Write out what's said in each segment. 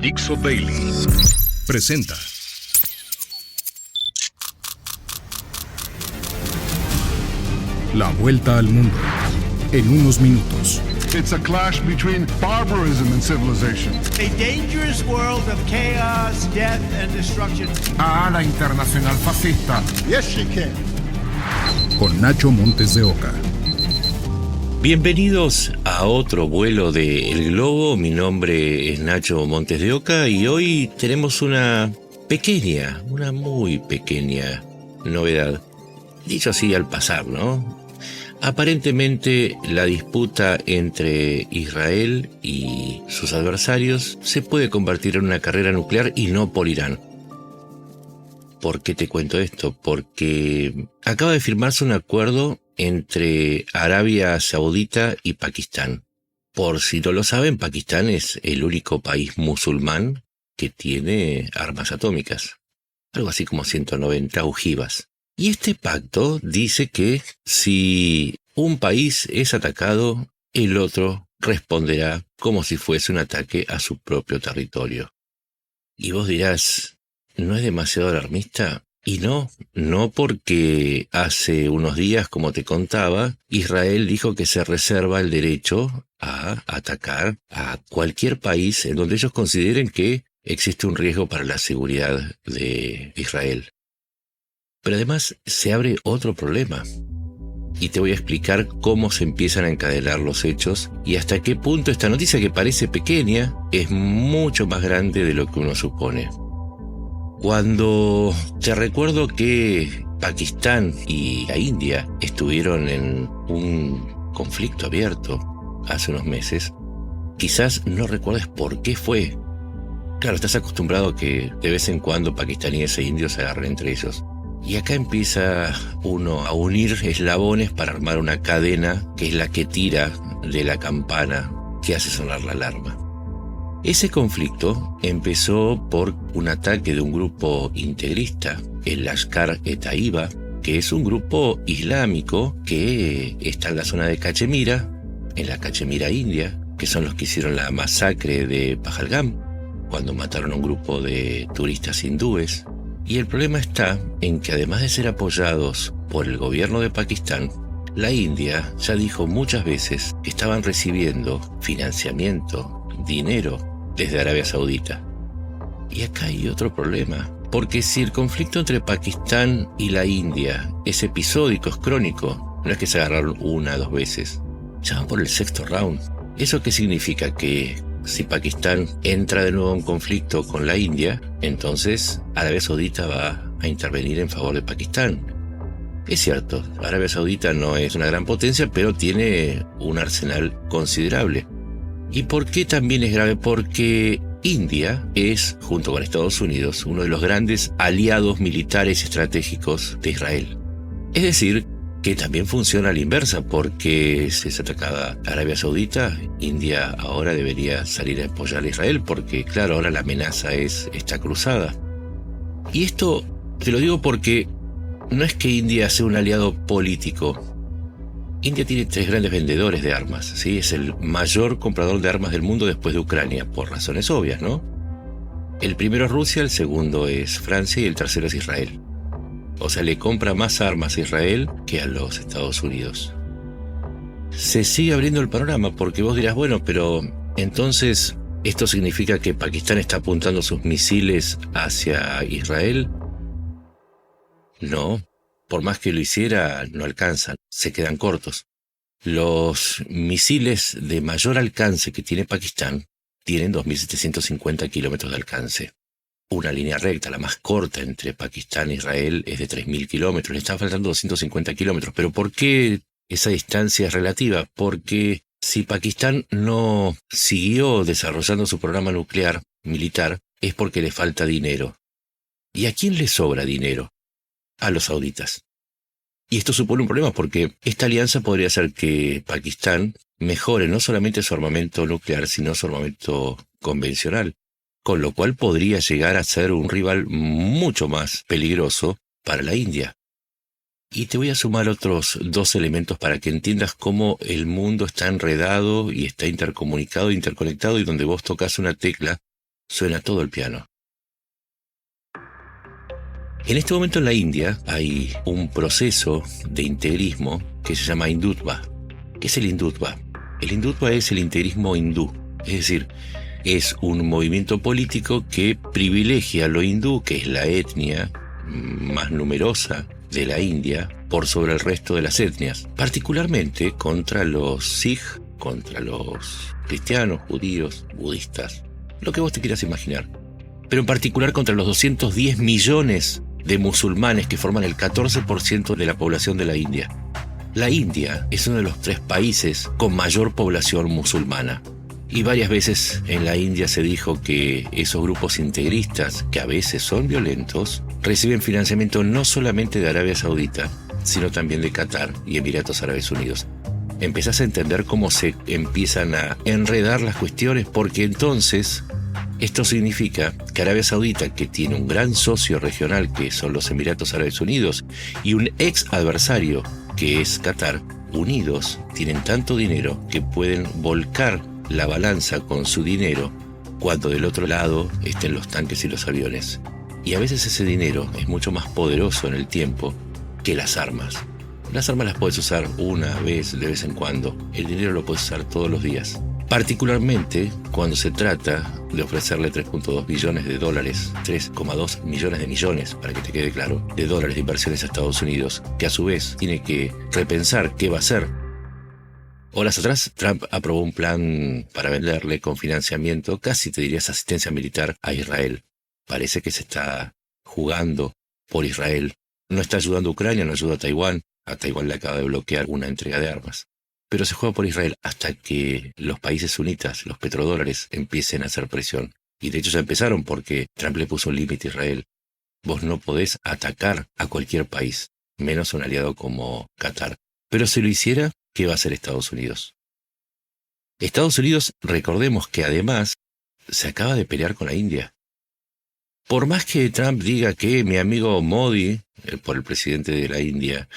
Dixo Daily presenta La Vuelta al Mundo en unos minutos. It's a clash between barbarism and civilization. A dangerous world of chaos, death and destruction. La internacional fascista. Yes, she can. Con Nacho Montes de Oca. Bienvenidos a otro vuelo de El Globo. Mi nombre es Nacho Montes de Oca y hoy tenemos una muy pequeña novedad. Dicho así al pasar, ¿no? Aparentemente la disputa entre Israel y sus adversarios se puede convertir en una carrera nuclear y no por Irán. ¿Por qué te cuento esto? Porque acaba de firmarse un acuerdo entre Arabia Saudita y Pakistán. Por si no lo saben, Pakistán es el único país musulmán que tiene armas atómicas. Algo así como 190 ojivas. Y este pacto dice que si un país es atacado, el otro responderá como si fuese un ataque a su propio territorio. Y vos dirás, ¿no es demasiado alarmista? Y no porque hace unos días, como te contaba, Israel dijo que se reserva el derecho a atacar a cualquier país en donde ellos consideren que existe un riesgo para la seguridad de Israel. Pero además se abre otro problema. Y te voy a explicar cómo se empiezan a encadenar los hechos y hasta qué punto esta noticia, que parece pequeña, es mucho más grande de lo que uno supone. Cuando te recuerdo que Pakistán y la India estuvieron en un conflicto abierto hace unos meses, quizás no recuerdes por qué fue. Claro, estás acostumbrado a que de vez en cuando pakistaníes e indios se agarren entre ellos. Y acá empieza uno a unir eslabones para armar una cadena que es la que tira de la campana que hace sonar la alarma. Ese conflicto empezó por un ataque de un grupo integrista, el Lashkar-e-Taiba, que es un grupo islámico que está en la zona de Cachemira, en la Cachemira India, que son los que hicieron la masacre de Pahalgam, cuando mataron a un grupo de turistas hindúes. Y el problema está en que además de ser apoyados por el gobierno de Pakistán, la India ya dijo muchas veces que estaban recibiendo financiamiento, dinero, desde Arabia Saudita. Y acá hay otro problema, porque si el conflicto entre Pakistán y la India es episódico, es crónico, no es que se agarraron una o dos veces, ya van por el sexto round. ¿Eso qué significa? Que si Pakistán entra de nuevo en conflicto con la India, entonces Arabia Saudita va a intervenir en favor de Pakistán. Es cierto, Arabia Saudita no es una gran potencia, pero tiene un arsenal considerable. ¿Y por qué también es grave? Porque India es, junto con Estados Unidos, uno de los grandes aliados militares estratégicos de Israel. Es decir, que también funciona a la inversa, porque si es atacada Arabia Saudita, India ahora debería salir a apoyar a Israel, porque claro, ahora la amenaza es esta cruzada. Y esto te lo digo porque no es que India sea un aliado político. India tiene 3 grandes vendedores de armas, ¿sí? Es el mayor comprador de armas del mundo después de Ucrania, por razones obvias, ¿no? El primero es Rusia, el segundo es Francia y el tercero es Israel. O sea, le compra más armas a Israel que a los Estados Unidos. Se sigue abriendo el panorama porque vos dirás, bueno, pero entonces, ¿esto significa que Pakistán está apuntando sus misiles hacia Israel? No, por más que lo hiciera, no alcanzan, se quedan cortos. Los misiles de mayor alcance que tiene Pakistán tienen 2.750 kilómetros de alcance. Una línea recta, la más corta entre Pakistán e Israel, es de 3.000 kilómetros. Le están faltando 250 kilómetros. ¿Pero por qué esa distancia es relativa? Porque si Pakistán no siguió desarrollando su programa nuclear militar, es porque le falta dinero. ¿Y a quién le sobra dinero? A los sauditas. Y esto supone un problema porque esta alianza podría hacer que Pakistán mejore no solamente su armamento nuclear, sino su armamento convencional, con lo cual podría llegar a ser un rival mucho más peligroso para la India. Y te voy a sumar otros 2 elementos para que entiendas cómo el mundo está enredado y está intercomunicado, interconectado, y donde vos tocas una tecla suena todo el piano. En este momento en la India hay un proceso de integrismo que se llama Hindutva. ¿Qué es el Hindutva? El Hindutva es el integrismo hindú, es decir, es un movimiento político que privilegia a lo hindú, que es la etnia más numerosa de la India, por sobre el resto de las etnias, particularmente contra los Sikh, contra los cristianos, judíos, budistas, lo que vos te quieras imaginar. Pero en particular contra los 210 millones de musulmanes que forman el 14% de la población de la India. La India es uno de los 3 países con mayor población musulmana. Y varias veces en la India se dijo que esos grupos integristas, que a veces son violentos, reciben financiamiento no solamente de Arabia Saudita, sino también de Qatar y Emiratos Árabes Unidos. Empezás a entender cómo se empiezan a enredar las cuestiones, porque entonces esto significa que Arabia Saudita, que tiene un gran socio regional que son los Emiratos Árabes Unidos y un ex adversario que es Qatar, unidos tienen tanto dinero que pueden volcar la balanza con su dinero cuando del otro lado estén los tanques y los aviones. Y a veces ese dinero es mucho más poderoso en el tiempo que las armas. Las armas las puedes usar una vez, de vez en cuando. El dinero lo puedes usar todos los días. Particularmente cuando se trata de ofrecerle 3.2 billones de dólares, 3,2 millones de millones, para que te quede claro, de dólares de inversiones a Estados Unidos, que a su vez tiene que repensar qué va a hacer. Horas atrás, Trump aprobó un plan para venderle con financiamiento, casi te dirías asistencia militar, a Israel. Parece que se está jugando por Israel. No está ayudando a Ucrania, no ayuda a Taiwán. A Taiwán le acaba de bloquear una entrega de armas. Pero se juega por Israel hasta que los países sunitas, los petrodólares, empiecen a hacer presión. Y de hecho ya empezaron porque Trump le puso un límite a Israel. Vos no podés atacar a cualquier país, menos a un aliado como Qatar. Pero si lo hiciera, ¿qué va a hacer Estados Unidos? Estados Unidos, recordemos que además se acaba de pelear con la India. Por más que Trump diga que mi amigo Modi, por el presidente de la India,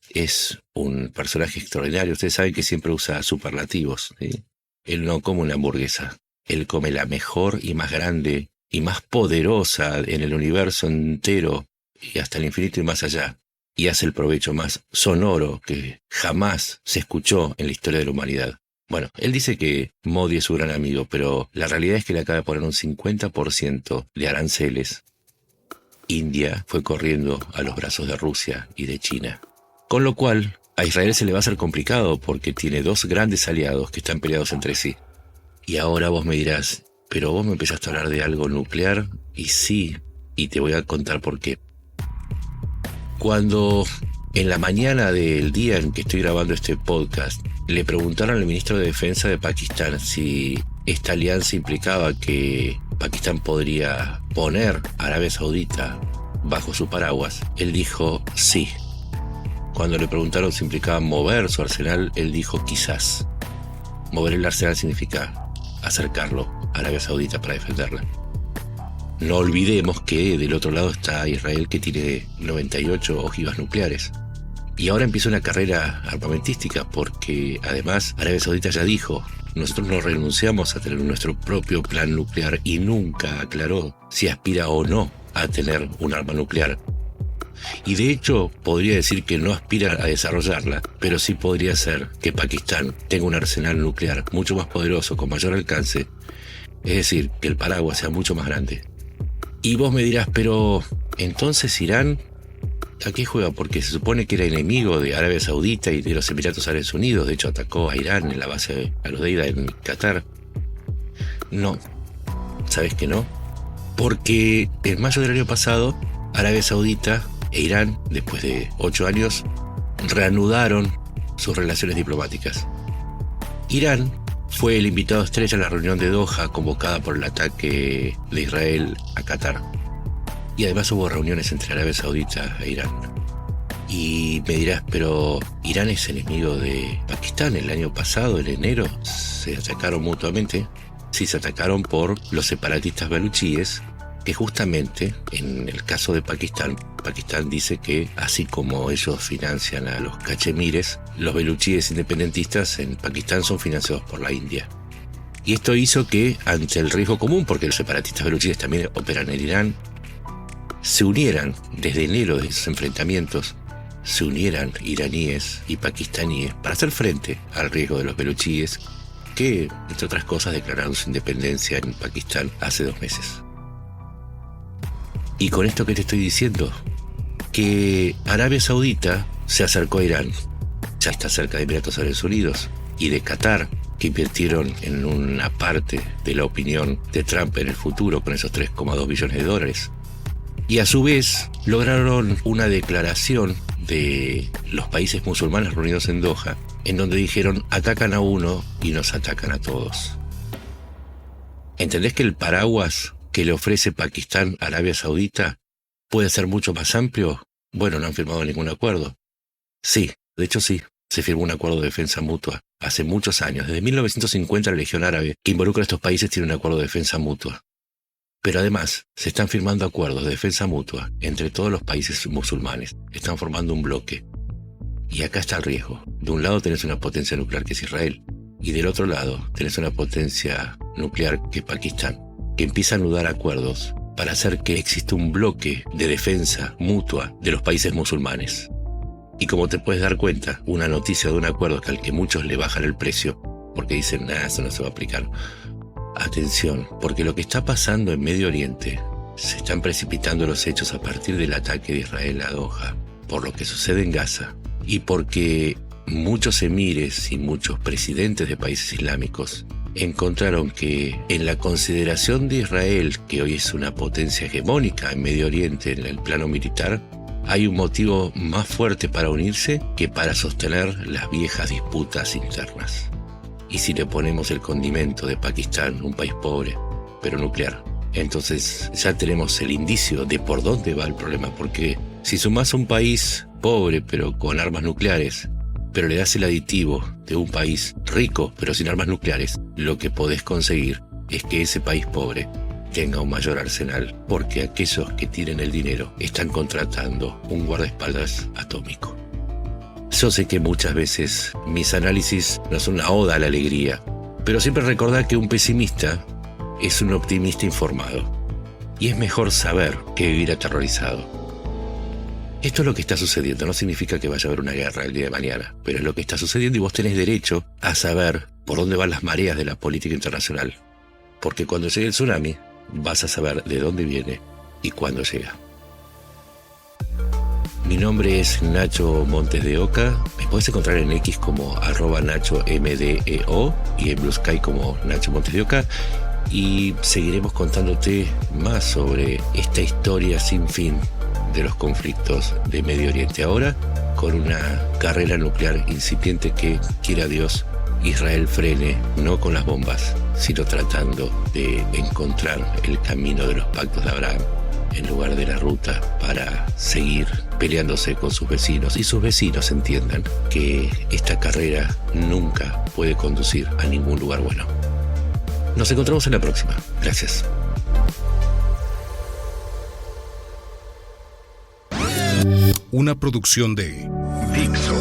es un personaje extraordinario, ustedes saben que siempre usa superlativos, ¿sí? Él no come una hamburguesa, él come la mejor y más grande y más poderosa en el universo entero y hasta el infinito y más allá. Y hace el provecho más sonoro que jamás se escuchó en la historia de la humanidad. Bueno, él dice que Modi es su gran amigo, pero la realidad es que le acaba de poner un 50% de aranceles. India fue corriendo a los brazos de Rusia y de China. Con lo cual, a Israel se le va a hacer complicado porque tiene 2 grandes aliados que están peleados entre sí. Y ahora vos me dirás, pero vos me empezaste a hablar de algo nuclear, y sí, y te voy a contar por qué. Cuando en la mañana del día en que estoy grabando este podcast, le preguntaron al ministro de Defensa de Pakistán si esta alianza implicaba que Pakistán podría poner a Arabia Saudita bajo su paraguas, él dijo sí. Cuando le preguntaron si implicaba mover su arsenal, él dijo quizás. Mover el arsenal significa acercarlo a Arabia Saudita para defenderla. No olvidemos que del otro lado está Israel, que tiene 98 ojivas nucleares. Y ahora empieza una carrera armamentística porque además Arabia Saudita ya dijo, nosotros no renunciamos a tener nuestro propio plan nuclear, y nunca aclaró si aspira o no a tener un arma nuclear. Y de hecho podría decir que no aspira a desarrollarla, pero sí podría ser que Pakistán tenga un arsenal nuclear mucho más poderoso, con mayor alcance, es decir, que el paraguas sea mucho más grande. Y vos me dirás, pero entonces Irán, ¿a qué juega? Porque se supone que era enemigo de Arabia Saudita y de los Emiratos Árabes Unidos. De hecho atacó a Irán en la base Al-Udeida en Qatar. No, ¿sabes que no? Porque en mayo del año pasado Arabia Saudita e Irán, después de 8 años, reanudaron sus relaciones diplomáticas. Irán fue el invitado estrella a la reunión de Doha convocada por el ataque de Israel a Qatar. Y además hubo reuniones entre Arabia Saudita e Irán. Y me dirás, pero Irán es enemigo de Pakistán. El año pasado, en enero, se atacaron mutuamente. Sí, se atacaron por los separatistas baluchíes, que justamente, en el caso de Pakistán, Pakistán dice que, así como ellos financian a los cachemires, los baluchíes independentistas en Pakistán son financiados por la India. Y esto hizo que, ante el riesgo común, porque los separatistas baluchíes también operan en Irán, se unieran desde enero de esos enfrentamientos, se unieran iraníes y pakistaníes para hacer frente al riesgo de los baluchíes, que, entre otras cosas, declararon su independencia en Pakistán hace 2 meses. Y con esto que te estoy diciendo, que Arabia Saudita se acercó a Irán, ya está cerca de Emiratos Árabes Unidos y de Qatar, que invirtieron en una parte de la opinión de Trump en el futuro con esos $3,2 billones. Y a su vez lograron una declaración de los países musulmanes reunidos en Doha, en donde dijeron: atacan a uno y nos atacan a todos. ¿Entendés que el paraguas que le ofrece Pakistán a Arabia Saudita puede ser mucho más amplio? Bueno, no han firmado ningún acuerdo. Sí, de hecho sí, se firmó un acuerdo de defensa mutua hace muchos años. Desde 1950 la Legión Árabe, que involucra a estos países, tiene un acuerdo de defensa mutua. Pero además, se están firmando acuerdos de defensa mutua entre todos los países musulmanes. Están formando un bloque. Y acá está el riesgo. De un lado tenés una potencia nuclear que es Israel, y del otro lado tenés una potencia nuclear que es Pakistán, que empieza a anudar acuerdos para hacer que exista un bloque de defensa mutua de los países musulmanes. Y como te puedes dar cuenta, una noticia de un acuerdo al que muchos le bajan el precio, porque dicen: eso no se va a aplicar. Atención, porque lo que está pasando en Medio Oriente, se están precipitando los hechos a partir del ataque de Israel a Doha, por lo que sucede en Gaza, y porque muchos emires y muchos presidentes de países islámicos encontraron que en la consideración de Israel, que hoy es una potencia hegemónica en Medio Oriente en el plano militar, hay un motivo más fuerte para unirse que para sostener las viejas disputas internas. Y si le ponemos el condimento de Pakistán, un país pobre, pero nuclear, entonces ya tenemos el indicio de por dónde va el problema, porque si sumás un país pobre pero con armas nucleares, pero le das el aditivo de un país rico pero sin armas nucleares, lo que podés conseguir es que ese país pobre tenga un mayor arsenal, porque aquellos que tienen el dinero están contratando un guardaespaldas atómico. Yo sé que muchas veces mis análisis no son una oda a la alegría, pero siempre recordar que un pesimista es un optimista informado. Y es mejor saber que vivir aterrorizado. Esto es lo que está sucediendo, no significa que vaya a haber una guerra el día de mañana, pero es lo que está sucediendo y vos tenés derecho a saber por dónde van las mareas de la política internacional. Porque cuando llegue el tsunami, vas a saber de dónde viene y cuándo llega. Mi nombre es Nacho Montes de Oca. Me puedes encontrar en X como @NachoMDEO y en Blue Sky como Nacho Montes de Oca. Y seguiremos contándote más sobre esta historia sin fin de los conflictos de Medio Oriente. Ahora, con una carrera nuclear incipiente que, quiera Dios, Israel frene, no con las bombas, sino tratando de encontrar el camino de los pactos de Abraham en lugar de la ruta para seguir peleándose con sus vecinos, y sus vecinos entiendan que esta carrera nunca puede conducir a ningún lugar bueno. Nos encontramos en la próxima. Gracias. Una producción de Dixo.